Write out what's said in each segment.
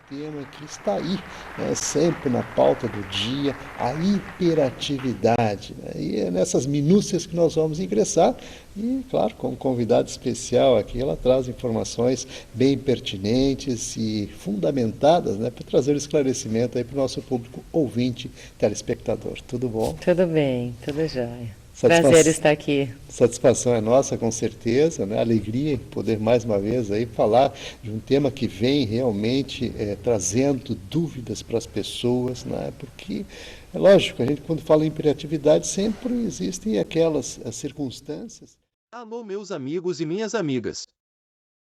tema que está aí, né, sempre na pauta do dia, a hiperatividade, né? E é nessas minúcias que nós vamos ingressar e, claro, com um convidado especial aqui, ela traz informações bem pertinentes e fundamentadas, né, para trazer esclarecimento aí para o nosso público ouvinte, telespectador. Tudo bom? Tudo bem, tudo jóia. Satisfa- Prazer estar aqui. Satisfação é nossa, com certeza, né? Alegria em poder mais uma vez aí falar de um tema que vem realmente trazendo dúvidas para as pessoas, né? Porque é lógico, a gente quando fala em hiperatividade sempre existem aquelas circunstâncias. Alô, meus amigos e minhas amigas.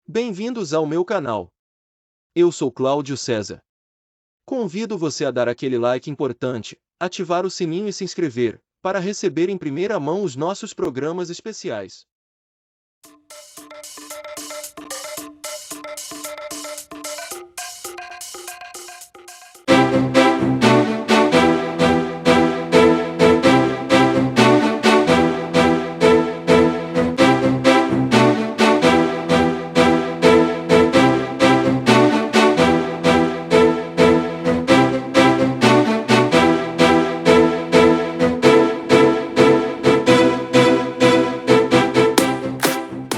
Bem-vindos ao meu canal. Eu sou Cláudio César. Convido você a dar aquele like importante, ativar o sininho e se inscrever, para receber em primeira mão os nossos programas especiais.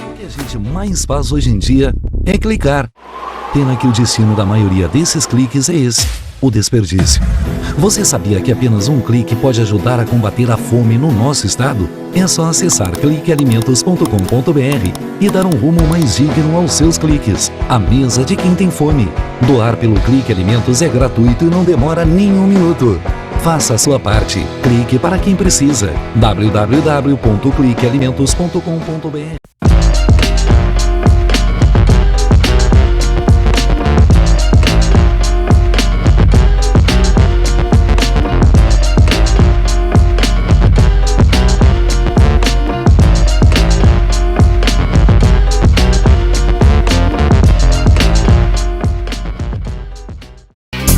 O que a gente mais faz hoje em dia é clicar. Pena que o destino da maioria desses cliques é esse, o desperdício. Você sabia que apenas um clique pode ajudar a combater a fome no nosso estado? É só acessar cliquealimentos.com.br e dar um rumo mais digno aos seus cliques. A mesa de quem tem fome. Doar pelo Clique Alimentos é gratuito e não demora nem um minuto. Faça a sua parte. Clique para quem precisa. www.cliquealimentos.com.br.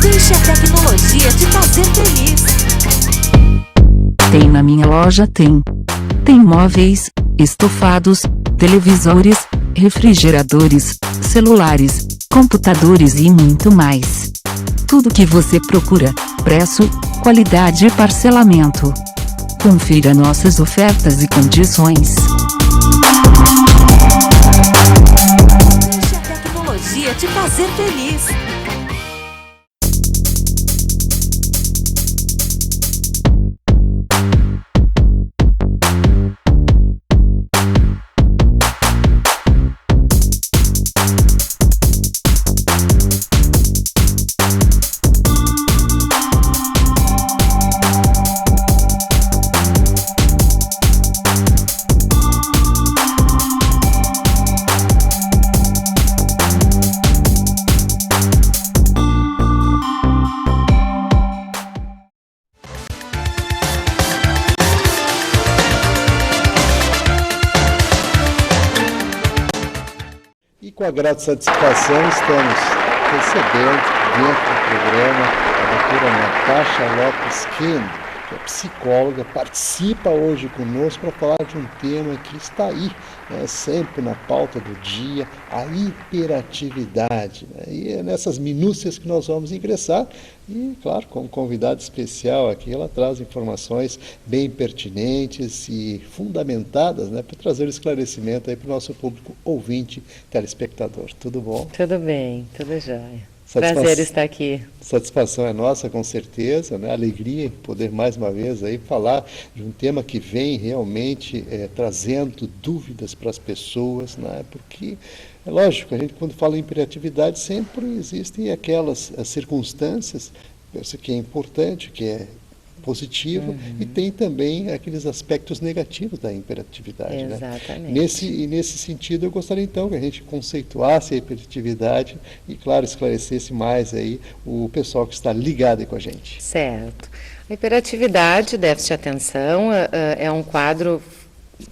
Deixe a tecnologia te fazer feliz. Tem na minha loja, tem. Tem móveis, estofados, televisores, refrigeradores, celulares, computadores e muito mais. Tudo que você procura, preço, qualidade e parcelamento. Confira nossas ofertas e condições. Deixe a tecnologia te fazer feliz. E com a grata satisfação estamos recebendo dentro do programa a doutora Natasha Lopes Kend, que é psicóloga, participa hoje conosco para falar de um tema que está aí, né, sempre na pauta do dia, a hiperatividade, né? E é nessas minúcias que nós vamos ingressar e, claro, com um convidado especial aqui, ela traz informações bem pertinentes e fundamentadas, né, para trazer esclarecimento aí para o nosso público ouvinte, telespectador. Tudo bom? Tudo bem, tudo jóia. Satisfa- Prazer estar aqui. Satisfação é nossa, com certeza, né? Alegria em poder mais uma vez aí falar de um tema que vem realmente trazendo dúvidas para as pessoas, né? Porque é lógico, a gente quando fala em hiperatividade sempre existem aquelas circunstâncias, penso que é importante, que é positivo, e tem também aqueles aspectos negativos da hiperatividade, né? Exatamente. Nesse sentido, eu gostaria então que a gente conceituasse a hiperatividade e, claro, esclarecesse mais aí o pessoal que está ligado aí com a gente. Certo. A hiperatividade, déficit de atenção, é um quadro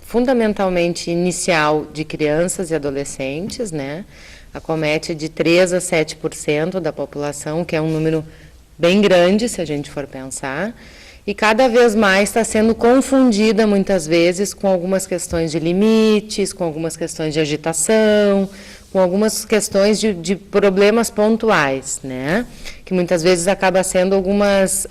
fundamentalmente inicial de crianças e adolescentes, né? Acomete de 3 a 7% da população, que é um número bem grande, se a gente for pensar, e cada vez mais está sendo confundida, muitas vezes, com algumas questões de limites, com algumas questões de agitação, com algumas questões de problemas pontuais, né? Que muitas vezes acabam sendo algumas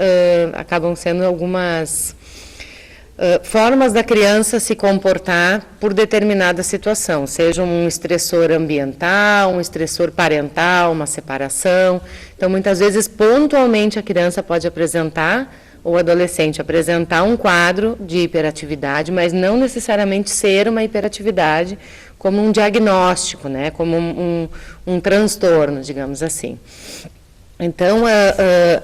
formas da criança se comportar por determinada situação, seja um estressor ambiental, um estressor parental, uma separação. Então, muitas vezes, pontualmente, a criança pode apresentar, ou adolescente apresentar um quadro de hiperatividade, mas não necessariamente ser uma hiperatividade como um diagnóstico, né? Como um transtorno, digamos assim. Então,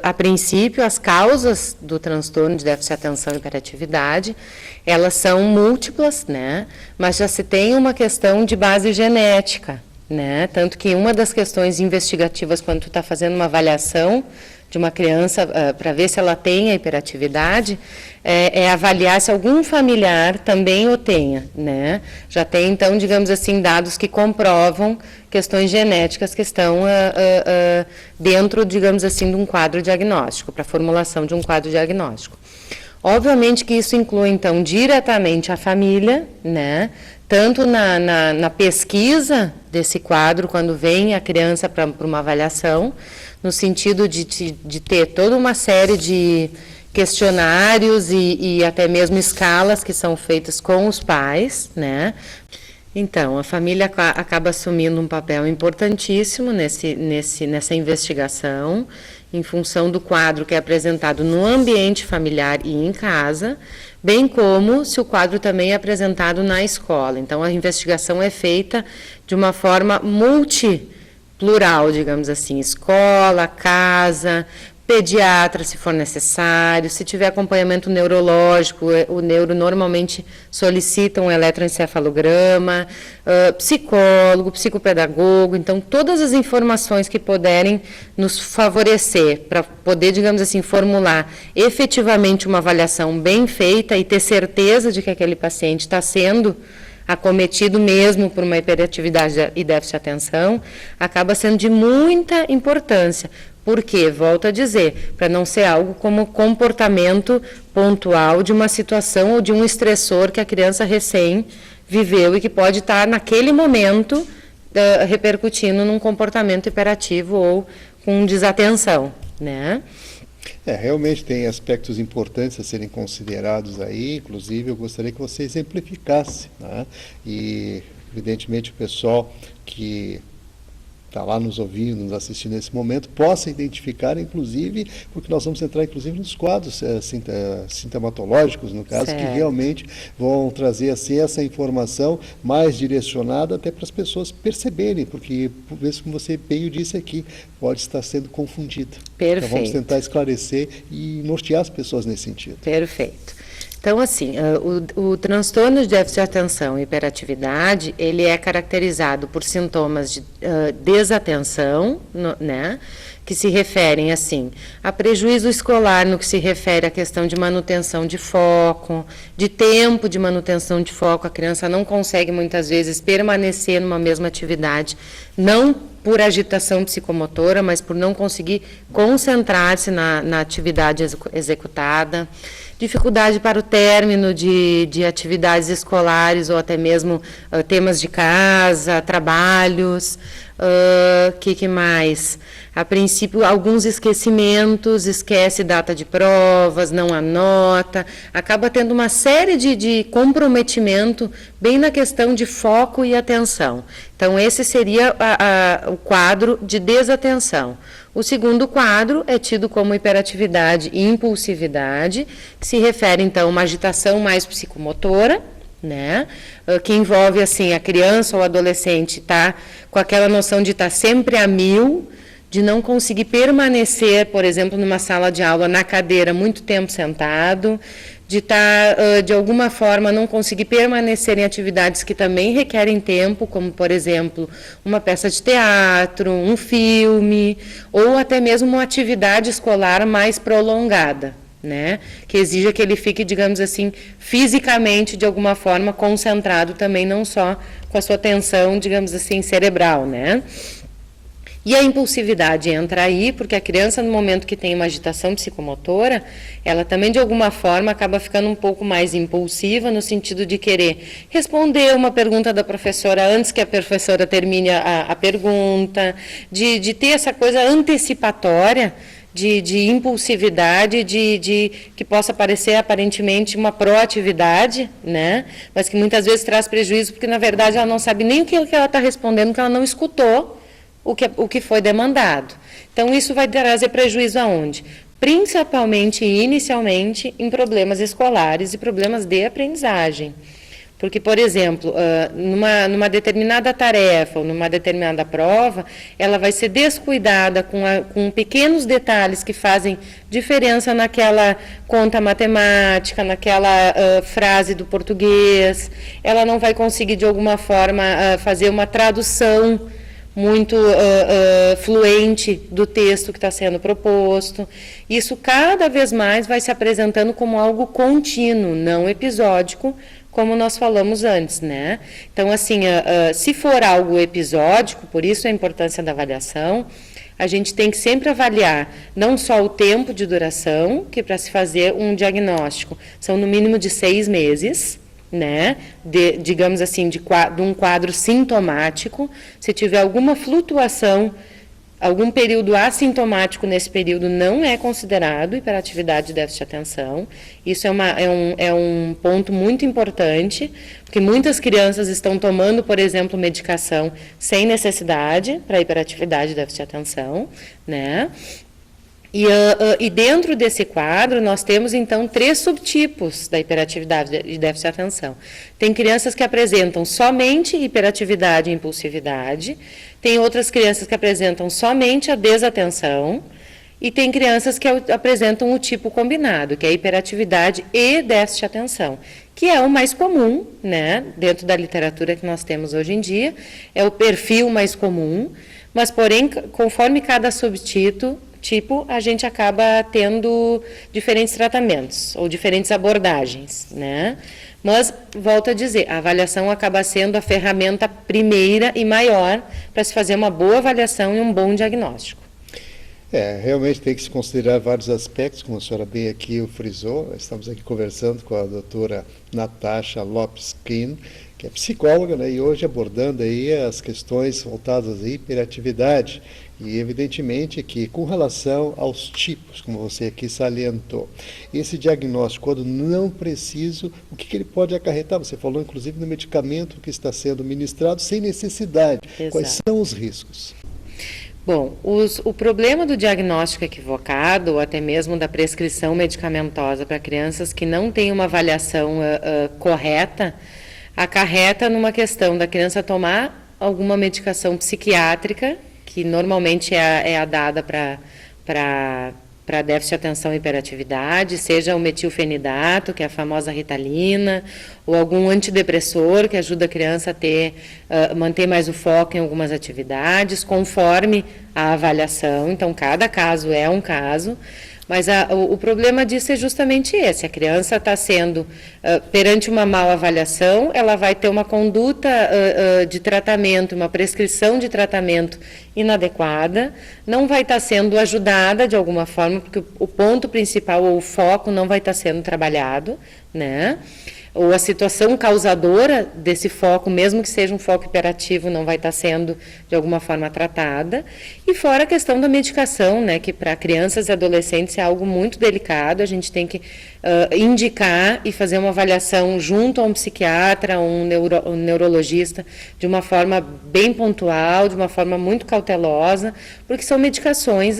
a princípio, as causas do transtorno de déficit de atenção e hiperatividade, elas são múltiplas, né? Mas já se tem uma questão de base genética, né? Tanto que uma das questões investigativas, quando tu está fazendo uma avaliação de uma criança para ver se ela tem a hiperatividade, é avaliar se algum familiar também o tenha, né? Já tem, então, digamos assim, dados que comprovam questões genéticas que estão dentro, digamos assim, de um quadro diagnóstico, para a formulação de um quadro diagnóstico. Obviamente que isso inclui, então, diretamente a família, né? Tanto na pesquisa desse quadro, quando vem a criança para uma avaliação, no sentido de ter toda uma série de questionários e até mesmo escalas que são feitas com os pais, né? Então, a família acaba assumindo um papel importantíssimo nessa investigação, em função do quadro que é apresentado no ambiente familiar e em casa, bem como se o quadro também é apresentado na escola. Então, a investigação é feita de uma forma multiplural, digamos assim, escola, casa, pediatra, se for necessário, se tiver acompanhamento neurológico, o neuro normalmente solicita um eletroencefalograma, psicólogo, psicopedagogo, então todas as informações que puderem nos favorecer para poder, digamos assim, formular efetivamente uma avaliação bem feita e ter certeza de que aquele paciente está sendo acometido mesmo por uma hiperatividade e déficit de atenção, acaba sendo de muita importância. Porque, volto a dizer, para não ser algo como comportamento pontual de uma situação ou de um estressor que a criança recém viveu e que pode estar, naquele momento, repercutindo num comportamento hiperativo ou com desatenção, né? Realmente tem aspectos importantes a serem considerados aí, inclusive eu gostaria que você exemplificasse, né? E, evidentemente, o pessoal que está lá nos ouvindo, nos assistindo nesse momento, possa identificar, inclusive, porque nós vamos entrar, inclusive, nos quadros sintomatológicos, no caso, certo, que realmente vão trazer assim, essa informação mais direcionada até para as pessoas perceberem, porque, por vezes, como você bem disse aqui, pode estar sendo confundida. Perfeito. Então, vamos tentar esclarecer e nortear as pessoas nesse sentido. Perfeito. Então, assim, o transtorno de déficit de atenção e hiperatividade, ele é caracterizado por sintomas de desatenção, né, que se referem, assim, a prejuízo escolar no que se refere à questão de manutenção de foco, de tempo de manutenção de foco. A criança não consegue, muitas vezes, permanecer numa mesma atividade, não por agitação psicomotora, mas por não conseguir concentrar-se na atividade executada. Dificuldade para o término de atividades escolares ou até mesmo temas de casa, trabalhos, que mais? A princípio, alguns esquecimentos, esquece data de provas, não anota, acaba tendo uma série de comprometimento bem na questão de foco e atenção. Então, esse seria o quadro de desatenção. O segundo quadro é tido como hiperatividade e impulsividade, que se refere, então, a uma agitação mais psicomotora, né, que envolve, assim, a criança ou adolescente tá com aquela noção de estar sempre a mil, de não conseguir permanecer, por exemplo, numa sala de aula, na cadeira, muito tempo sentado, de estar, de alguma forma, não conseguir permanecer em atividades que também requerem tempo, como, por exemplo, uma peça de teatro, um filme, ou até mesmo uma atividade escolar mais prolongada, né? Que exija que ele fique, digamos assim, fisicamente, de alguma forma, concentrado também, não só com a sua atenção, digamos assim, cerebral, né? E a impulsividade entra aí, porque a criança, no momento que tem uma agitação psicomotora, ela também, de alguma forma, acaba ficando um pouco mais impulsiva, no sentido de querer responder uma pergunta da professora antes que a professora termine a pergunta, de ter essa coisa antecipatória, de impulsividade, que possa parecer aparentemente uma proatividade, né? Mas que muitas vezes traz prejuízo, porque, na verdade, ela não sabe nem o que ela está respondendo, porque ela não escutou o que foi demandado. Então, isso vai trazer prejuízo aonde? Principalmente e inicialmente em problemas escolares e problemas de aprendizagem. Porque, por exemplo, numa determinada tarefa ou numa determinada prova, ela vai ser descuidada com pequenos detalhes que fazem diferença naquela conta matemática, naquela frase do português. Ela não vai conseguir, de alguma forma, fazer uma tradução muito fluente do texto que está sendo proposto. Isso cada vez mais vai se apresentando como algo contínuo, não episódico, como nós falamos antes, né? Então, assim, se for algo episódico, por isso a importância da avaliação, a gente tem que sempre avaliar não só o tempo de duração, que para se fazer um diagnóstico são no mínimo de 6 meses, né, digamos assim, de um quadro sintomático. Se tiver alguma flutuação, algum período assintomático nesse período, não é considerado hiperatividade de déficit de atenção. Isso é um ponto muito importante, porque muitas crianças estão tomando, por exemplo, medicação sem necessidade para hiperatividade de déficit de atenção, né? E dentro desse quadro, nós temos, então, 3 subtipos da hiperatividade de déficit de atenção. Tem crianças que apresentam somente hiperatividade e impulsividade, tem outras crianças que apresentam somente a desatenção, e tem crianças que apresentam o tipo combinado, que é hiperatividade e déficit de atenção, que é o mais comum, né, dentro da literatura que nós temos hoje em dia, é o perfil mais comum, mas, porém, conforme cada subtipo, a gente acaba tendo diferentes tratamentos ou diferentes abordagens, né? Mas, volto a dizer, a avaliação acaba sendo a ferramenta primeira e maior para se fazer uma boa avaliação e um bom diagnóstico. Realmente tem que se considerar vários aspectos, como a senhora bem aqui o frisou. Estamos aqui conversando com a doutora Natasha Lopes-Kin, que é psicóloga, né, e hoje abordando aí as questões voltadas à hiperatividade. E, evidentemente, que com relação aos tipos, como você aqui salientou, esse diagnóstico, quando não preciso, o que ele pode acarretar? Você falou, inclusive, no medicamento que está sendo ministrado sem necessidade. Exato. Quais são os riscos? Bom, o problema do diagnóstico equivocado, ou até mesmo da prescrição medicamentosa para crianças que não têm uma avaliação correta, acarreta numa questão da criança tomar alguma medicação psiquiátrica, que normalmente é a dada para déficit de atenção e hiperatividade, seja o metilfenidato, que é a famosa Ritalina, ou algum antidepressor que ajuda a criança a manter mais o foco em algumas atividades, conforme a avaliação. Então, cada caso é um caso. Mas o problema disso é justamente esse. A criança está sendo, perante uma mal avaliação, ela vai ter uma conduta de tratamento, uma prescrição de tratamento inadequada, não vai estar sendo ajudada de alguma forma, porque o ponto principal ou o foco não vai estar sendo trabalhado, né? Ou a situação causadora desse foco, mesmo que seja um foco hiperativo, não vai estar sendo, de alguma forma, tratada. E fora a questão da medicação, né, que para crianças e adolescentes é algo muito delicado, a gente tem que indicar e fazer uma avaliação junto a um psiquiatra, um neurologista, de uma forma bem pontual, de uma forma muito cautelosa, porque são medicações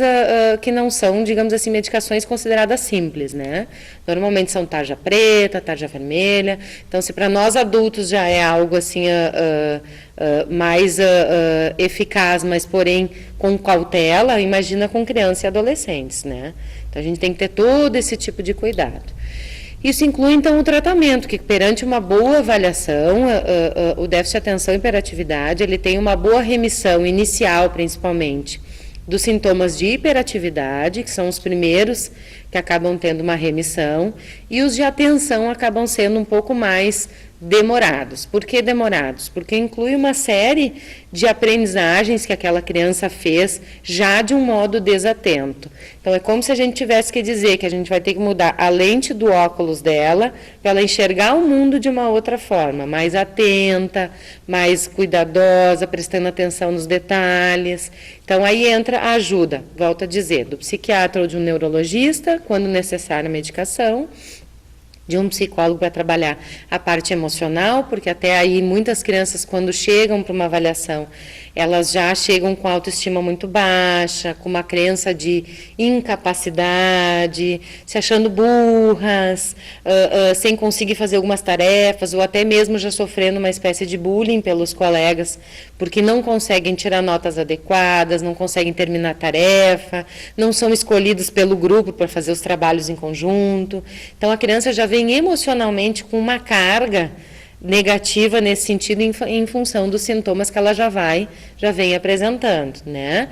que não são, digamos assim, medicações consideradas simples, né? Normalmente são tarja preta, tarja vermelha. Então, se para nós adultos já é algo assim mais eficaz, mas porém com cautela, imagina com crianças e adolescentes, né? Então, a gente tem que ter todo esse tipo de cuidado. Isso inclui, então, o tratamento, que perante uma boa avaliação, o déficit de atenção e hiperatividade, ele tem uma boa remissão inicial, principalmente, dos sintomas de hiperatividade, que são os primeiros que acabam tendo uma remissão, e os de atenção acabam sendo um pouco mais demorados. Por que demorados? Porque inclui uma série de aprendizagens que aquela criança fez já de um modo desatento. Então, é como se a gente tivesse que dizer que a gente vai ter que mudar a lente do óculos dela para ela enxergar o mundo de uma outra forma, mais atenta, mais cuidadosa, prestando atenção nos detalhes. Então, aí entra a ajuda, volto a dizer, do psiquiatra ou de um neurologista, quando necessária a medicação, de um psicólogo para trabalhar a parte emocional, porque até aí muitas crianças, quando chegam para uma avaliação, elas já chegam com autoestima muito baixa, com uma crença de incapacidade, se achando burras, sem conseguir fazer algumas tarefas, ou até mesmo já sofrendo uma espécie de bullying pelos colegas, porque não conseguem tirar notas adequadas, não conseguem terminar a tarefa, não são escolhidos pelo grupo para fazer os trabalhos em conjunto. Então, a criança já vem emocionalmente com uma carga negativa nesse sentido em função dos sintomas que ela já vem apresentando, né?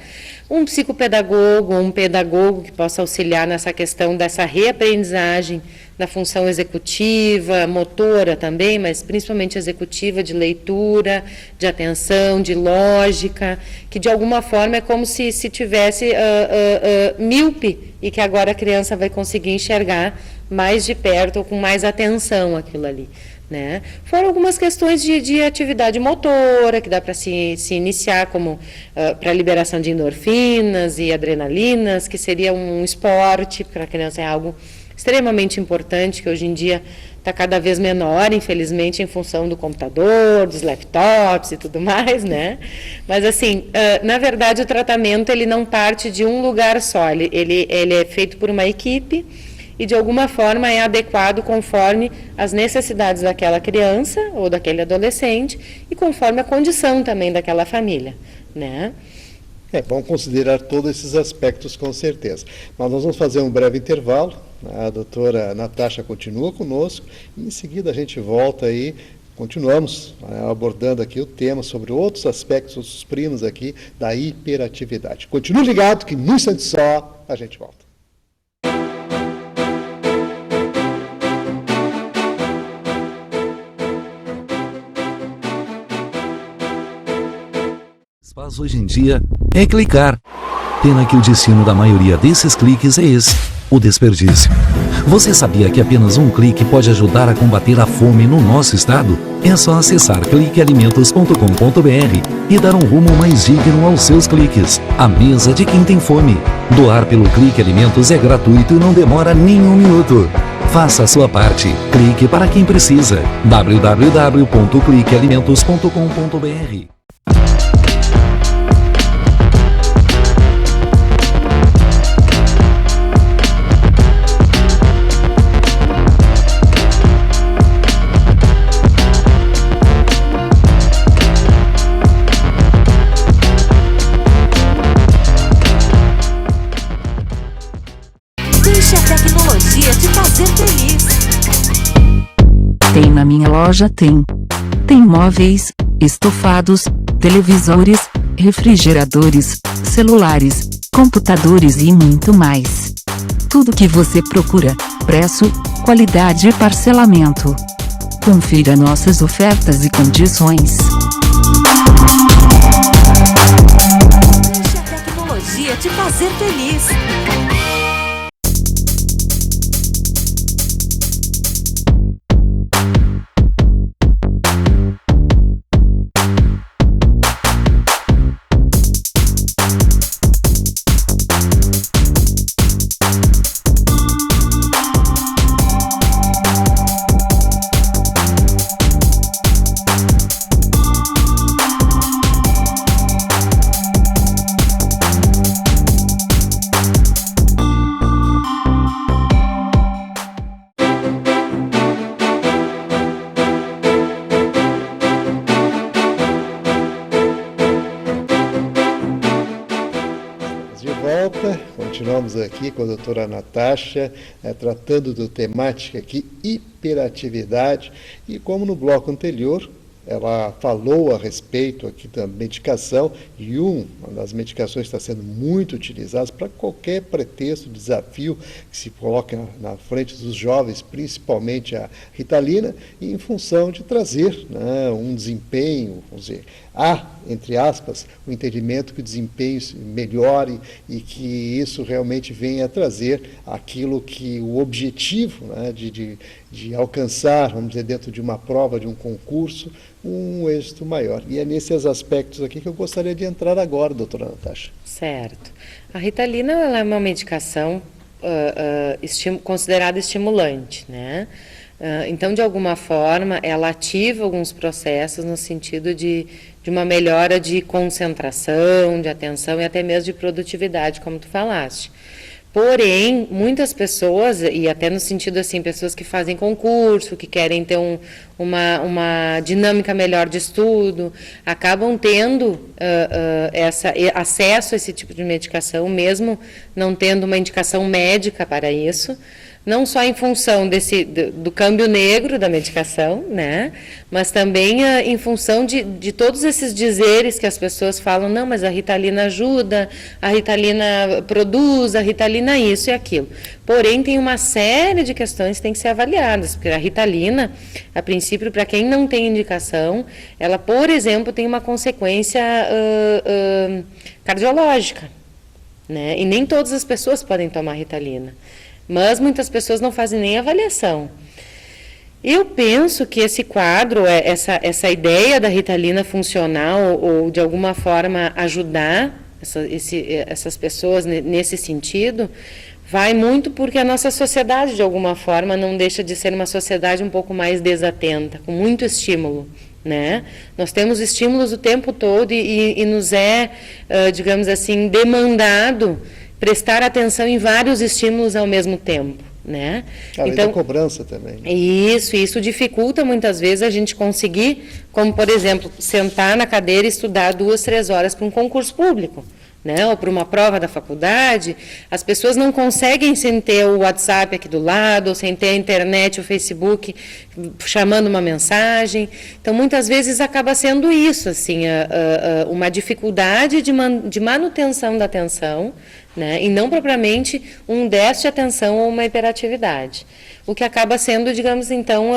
Um psicopedagogo, um pedagogo que possa auxiliar nessa questão dessa reaprendizagem da função executiva, motora também, mas principalmente executiva, de leitura, de atenção, de lógica, que de alguma forma é como se tivesse míope e que agora a criança vai conseguir enxergar mais de perto ou com mais atenção aquilo ali. Né? Fora algumas questões de atividade motora, que dá para se iniciar, como para liberação de endorfinas e adrenalinas, que seria um esporte, para a criança é algo extremamente importante, que hoje em dia está cada vez menor, infelizmente, em função do computador, dos laptops e tudo mais, né? Mas, assim, na verdade, o tratamento ele não parte de um lugar só, ele é feito por uma equipe, e de alguma forma é adequado conforme as necessidades daquela criança ou daquele adolescente e conforme a condição também daquela família, né? É bom considerar todos esses aspectos com certeza. Mas nós vamos fazer um breve intervalo, a doutora Natasha continua conosco e em seguida a gente volta aí, continuamos abordando aqui o tema sobre outros aspectos, outros primos aqui da hiperatividade. Continue ligado que num instante só a gente volta. Faz hoje em dia é clicar. Pena que o destino da maioria desses cliques é esse, o desperdício. Você sabia que apenas um clique pode ajudar a combater a fome no nosso estado? É só acessar cliquealimentos.com.br e dar um rumo mais digno aos seus cliques. A mesa de quem tem fome. Doar pelo Clique Alimentos é gratuito e não demora nem um minuto. Faça a sua parte. Clique para quem precisa. www.cliquealimentos.com.br. Deixe a tecnologia te fazer feliz. Tem na minha loja, tem. Tem móveis, estofados, televisores, refrigeradores, celulares, computadores e muito mais. Tudo que você procura, preço, qualidade e parcelamento. Confira nossas ofertas e condições. Deixe a tecnologia te fazer feliz. Continuamos aqui com a doutora Natasha, tratando da temática aqui, hiperatividade, e como no bloco anterior, ela falou a respeito aqui da medicação, e uma das medicações que está sendo muito utilizada para qualquer pretexto, desafio que se coloque na frente dos jovens, principalmente a Ritalina, em função de trazer, né, um desempenho, vamos dizer, entre aspas, o entendimento que o desempenho melhore e que isso realmente venha a trazer aquilo que o objetivo, né, de alcançar, vamos dizer, dentro de uma prova, de um concurso, um êxito maior. E é nesses aspectos aqui que eu gostaria de entrar agora, doutora Natasha. Certo. A Ritalina, ela é uma medicação considerada estimulante, né? Então, de alguma forma, ela ativa alguns processos no sentido de uma melhora de concentração, de atenção e até mesmo de produtividade, como tu falaste. Porém, muitas pessoas, e até no sentido assim, pessoas que fazem concurso, que querem ter uma dinâmica melhor de estudo, acabam tendo acesso a esse tipo de medicação, mesmo não tendo uma indicação médica para isso, não só em função do câmbio negro da medicação, né, mas também em função de todos esses dizeres que as pessoas falam, não, mas a Ritalina ajuda, a Ritalina produz, a Ritalina isso e aquilo. Porém, tem uma série de questões que têm que ser avaliadas, porque a Ritalina, a princípio, para quem não tem indicação, ela, por exemplo, tem uma consequência cardiológica, né, e nem todas as pessoas podem tomar Ritalina. Mas muitas pessoas não fazem nem avaliação. Eu penso que esse quadro, essa ideia da Ritalina funcional ou de alguma forma ajudar essas pessoas nesse sentido, vai muito porque a nossa sociedade, de alguma forma, não deixa de ser uma sociedade um pouco mais desatenta, com muito estímulo, né? Nós temos estímulos o tempo todo e nos digamos assim, demandado prestar atenção em vários estímulos ao mesmo tempo, né? Então, a cobrança também. Né? Isso dificulta muitas vezes a gente conseguir, como por exemplo, sentar na cadeira e estudar 2, 3 horas para um concurso público, né? Ou para uma prova da faculdade. As pessoas não conseguem sem ter o WhatsApp aqui do lado, ou sem ter a internet, o Facebook chamando uma mensagem. Então, muitas vezes acaba sendo isso, assim, uma dificuldade de manutenção da atenção, né, e não propriamente um déficit de atenção ou uma hiperatividade. O que acaba sendo, digamos, então,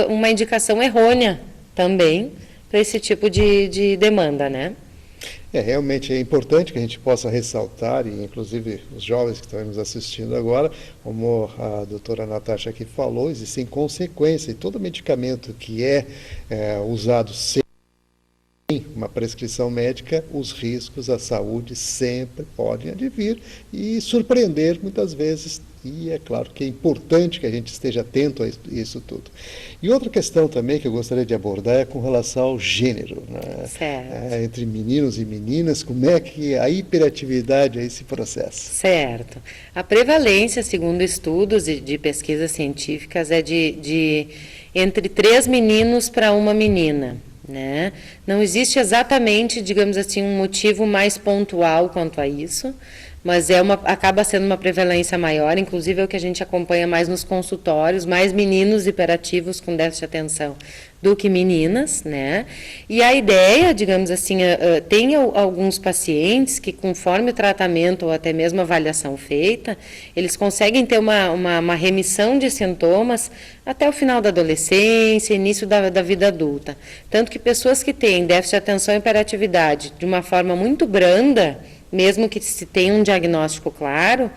uma indicação errônea também para esse tipo de demanda, né? Realmente é importante que a gente possa ressaltar, e inclusive os jovens que estão nos assistindo agora, como a doutora Natasha aqui falou, existem consequências, e todo medicamento que é usado sem uma prescrição médica, os riscos à saúde sempre podem advir e surpreender muitas vezes, e é claro que é importante que a gente esteja atento a isso tudo. E outra questão também que eu gostaria de abordar é com relação ao gênero, né? Certo. Entre meninos e meninas, como é que a hiperatividade é esse processo? Certo. A prevalência, segundo estudos de pesquisas científicas, é de entre 3 meninos para 1 menina. Né? Não existe exatamente, digamos assim, um motivo mais pontual quanto a isso, mas acaba sendo uma prevalência maior, inclusive é o que a gente acompanha mais nos consultórios, mais meninos hiperativos com déficit de atenção do que meninas, né? E a ideia, digamos assim, tem alguns pacientes que, conforme o tratamento ou até mesmo a avaliação feita, eles conseguem ter uma remissão de sintomas até o final da adolescência, início da vida adulta. Tanto que pessoas que têm déficit de atenção e hiperatividade de uma forma muito branda, mesmo que se tenha um diagnóstico claro,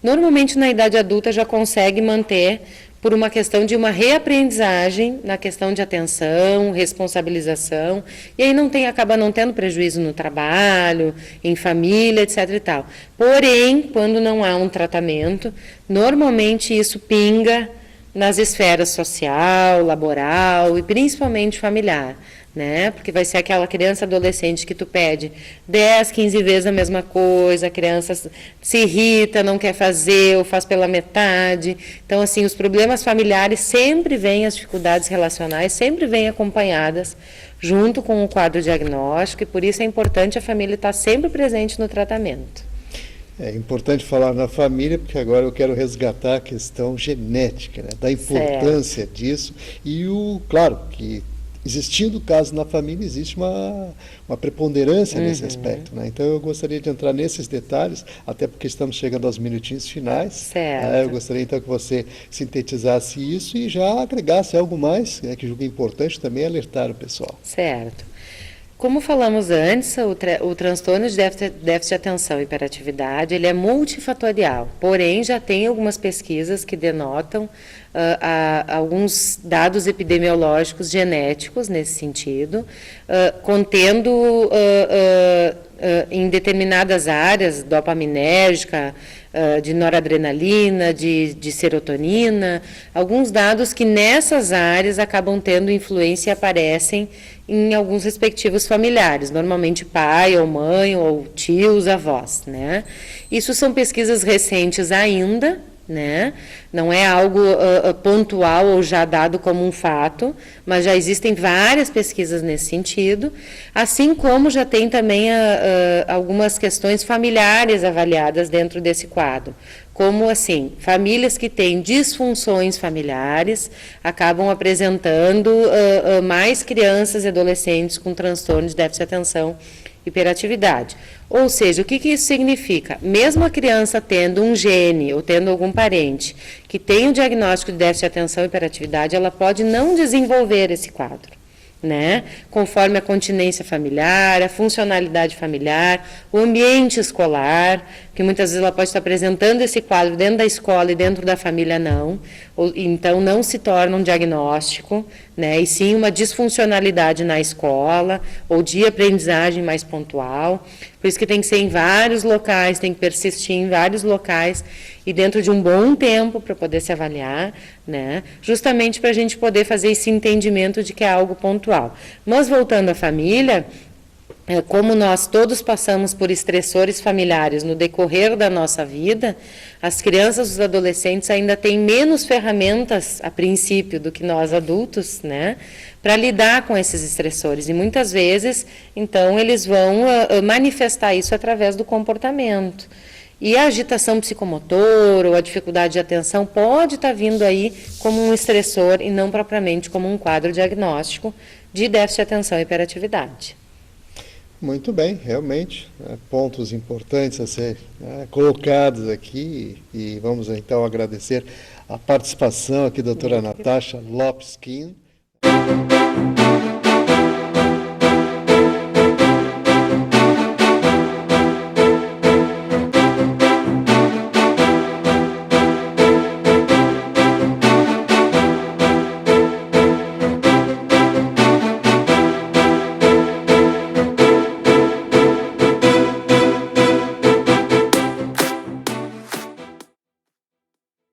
normalmente na idade adulta já consegue manter por uma questão de uma reaprendizagem na questão de atenção, responsabilização, e aí acaba não tendo prejuízo no trabalho, em família, etc. e tal. Porém, quando não há um tratamento, normalmente isso pinga nas esferas social, laboral e principalmente familiar. Né? Porque vai ser aquela criança adolescente que tu pede 10, 15 vezes a mesma coisa, a criança se irrita, não quer fazer ou faz pela metade. Então, assim, os problemas familiares sempre vêm, as dificuldades relacionais sempre vêm acompanhadas junto com o quadro diagnóstico, e por isso é importante a família estar sempre presente no tratamento. É importante falar na família, porque agora eu quero resgatar a questão genética, né? Da importância disso, e claro, que existindo casos na família, existe uma preponderância nesse aspecto, né? Então eu gostaria de entrar nesses detalhes, até porque estamos chegando aos minutinhos finais. Certo. Eu gostaria então que você sintetizasse isso e já agregasse algo mais, que julgo importante também alertar o pessoal. Certo. Como falamos antes, o transtorno de déficit de atenção e hiperatividade, ele é multifatorial, porém já tem algumas pesquisas que denotam alguns dados epidemiológicos genéticos nesse sentido, contendo em determinadas áreas, dopaminérgica, de noradrenalina, de serotonina, alguns dados que nessas áreas acabam tendo influência e aparecem em alguns respectivos familiares, normalmente pai ou mãe ou tios, avós, né? Isso são pesquisas recentes ainda, né? Não é algo pontual ou já dado como um fato, mas já existem várias pesquisas nesse sentido, assim como já tem também algumas questões familiares avaliadas dentro desse quadro, como assim, famílias que têm disfunções familiares acabam apresentando mais crianças e adolescentes com transtorno de déficit de atenção e hiperatividade. Ou seja, o que isso significa? Mesmo a criança tendo um gene ou tendo algum parente que tem o diagnóstico de déficit de atenção e hiperatividade, ela pode não desenvolver esse quadro, né? Conforme a continência familiar, a funcionalidade familiar, o ambiente escolar, que muitas vezes ela pode estar apresentando esse quadro dentro da escola e dentro da família não, então não se torna um diagnóstico, né? E sim uma disfuncionalidade na escola ou de aprendizagem mais pontual. Por isso que tem que ser em vários locais, tem que persistir em vários locais e dentro de um bom tempo para poder se avaliar, né? Justamente para a gente poder fazer esse entendimento de que é algo pontual. Mas voltando à família, como nós todos passamos por estressores familiares no decorrer da nossa vida, as crianças e os adolescentes ainda têm menos ferramentas, a princípio, do que nós adultos, né, para lidar com esses estressores. E muitas vezes, então, eles vão manifestar isso através do comportamento. E a agitação psicomotora ou a dificuldade de atenção pode estar vindo aí como um estressor e não propriamente como um quadro diagnóstico de déficit de atenção e hiperatividade. Muito bem, realmente, pontos importantes a ser colocados aqui e vamos então agradecer a participação aqui da doutora Natasha Lopes-Kim.